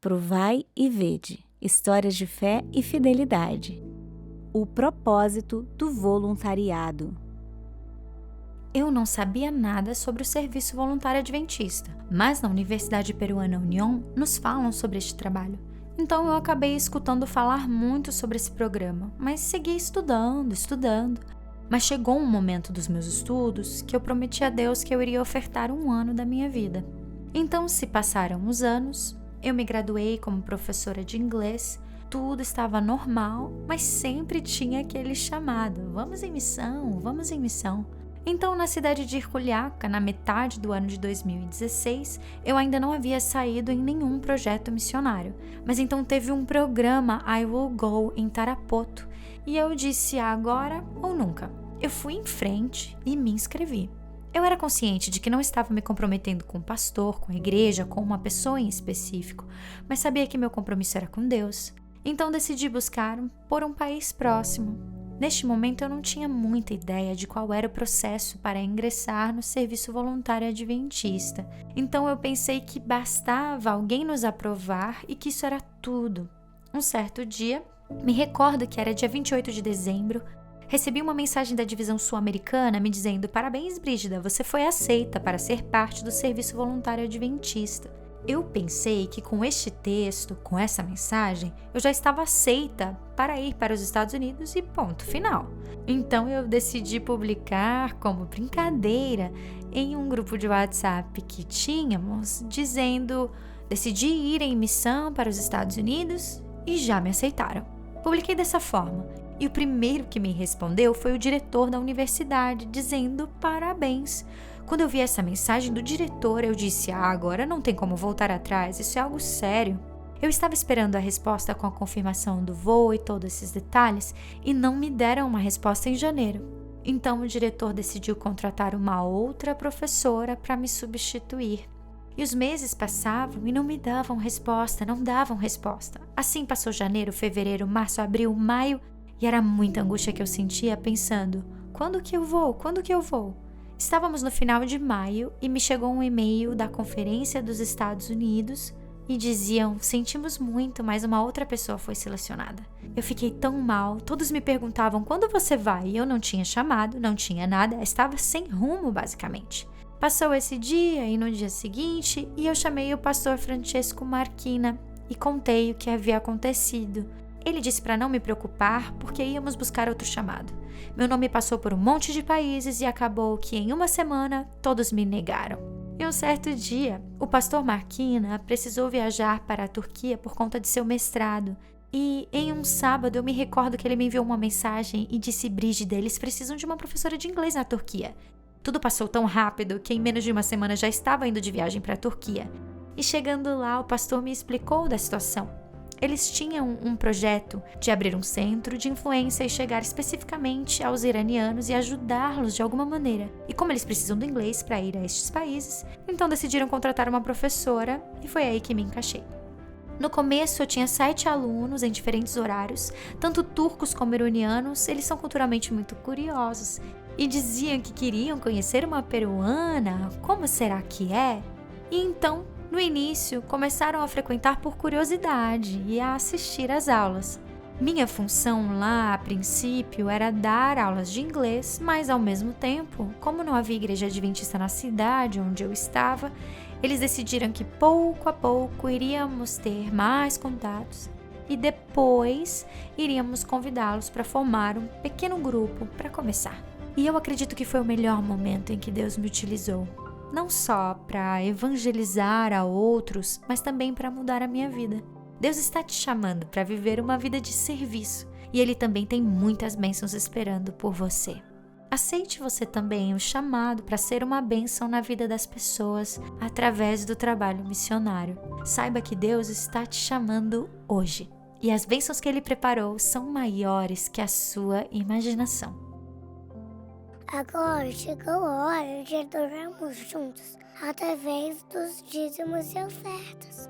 Provai e vede, histórias de fé e fidelidade. O propósito do voluntariado. Eu não sabia nada sobre o serviço voluntário adventista, mas na Universidade Peruana Unión nos falam sobre este trabalho. Então eu acabei escutando falar muito sobre esse programa, mas segui estudando. Mas chegou um momento dos meus estudos que eu prometi a Deus que eu iria ofertar 1 ano da minha vida. Então se passaram os anos, eu me graduei como professora de inglês, tudo estava normal, mas sempre tinha aquele chamado, vamos em missão. Então, na cidade de Juliaca, na metade do ano de 2016, eu ainda não havia saído em nenhum projeto missionário. Mas então teve um programa I Will Go em Tarapoto, e eu disse agora ou nunca. Eu fui em frente e me inscrevi. Eu era consciente de que não estava me comprometendo com o pastor, com a igreja, com uma pessoa em específico, mas sabia que meu compromisso era com Deus. Então decidi buscar por um país próximo. Neste momento eu não tinha muita ideia de qual era o processo para ingressar no serviço voluntário adventista. Então eu pensei que bastava alguém nos aprovar e que isso era tudo. Um certo dia, me recordo que era dia 28 de dezembro, recebi uma mensagem da divisão sul-americana me dizendo: "Parabéns, Brígida, você foi aceita para ser parte do serviço voluntário adventista." Eu pensei que com este texto, com essa mensagem, eu já estava aceita para ir para os Estados Unidos e ponto final. Então eu decidi publicar como brincadeira em um grupo de WhatsApp que tínhamos, dizendo: "Decidi ir em missão para os Estados Unidos e já me aceitaram." Publiquei dessa forma. E o primeiro que me respondeu foi o diretor da universidade, dizendo parabéns. Quando eu vi essa mensagem do diretor, eu disse: agora não tem como voltar atrás, isso é algo sério. Eu estava esperando a resposta com a confirmação do voo e todos esses detalhes, e não me deram uma resposta em janeiro. Então o diretor decidiu contratar uma outra professora para me substituir. E os meses passavam e não me davam resposta, não davam resposta. Assim passou janeiro, fevereiro, março, abril, maio, e era muita angústia que eu sentia pensando: quando que eu vou? Estávamos no final de maio e me chegou um e-mail da Conferência dos Estados Unidos e diziam: sentimos muito, mas uma outra pessoa foi selecionada. Eu fiquei tão mal, todos me perguntavam: quando você vai? E eu não tinha chamado, não tinha nada, estava sem rumo basicamente. Passou esse dia e no dia seguinte, e eu chamei o pastor Francesco Marquina e contei o que havia acontecido. Ele disse para não me preocupar porque íamos buscar outro chamado. Meu nome passou por um monte de países e acabou que em 1 semana todos me negaram. E um certo dia, o pastor Marquina precisou viajar para a Turquia por conta de seu mestrado. E em um sábado eu me recordo que ele me enviou uma mensagem e disse: Brígida, eles precisam de uma professora de inglês na Turquia. Tudo passou tão rápido que em menos de 1 semana já estava indo de viagem para a Turquia. E chegando lá, o pastor me explicou da situação. Eles tinham um projeto de abrir um centro de influência e chegar especificamente aos iranianos e ajudá-los de alguma maneira. E como eles precisam do inglês para ir a estes países, então decidiram contratar uma professora e foi aí que me encaixei. No começo eu tinha 7 alunos em diferentes horários, tanto turcos como iranianos. Eles são culturalmente muito curiosos e diziam que queriam conhecer uma peruana, como será que é? E então, no início, começaram a frequentar por curiosidade e a assistir às aulas. Minha função lá, a princípio, era dar aulas de inglês, mas ao mesmo tempo, como não havia igreja adventista na cidade onde eu estava, eles decidiram que pouco a pouco iríamos ter mais contatos e depois iríamos convidá-los para formar um pequeno grupo para começar. E eu acredito que foi o melhor momento em que Deus me utilizou. Não só para evangelizar a outros, mas também para mudar a minha vida. Deus está te chamando para viver uma vida de serviço e Ele também tem muitas bênçãos esperando por você. Aceite você também o chamado para ser uma bênção na vida das pessoas através do trabalho missionário. Saiba que Deus está te chamando hoje e as bênçãos que Ele preparou são maiores que a sua imaginação. Agora chegou a hora de adorarmos juntos através dos dízimos e ofertas.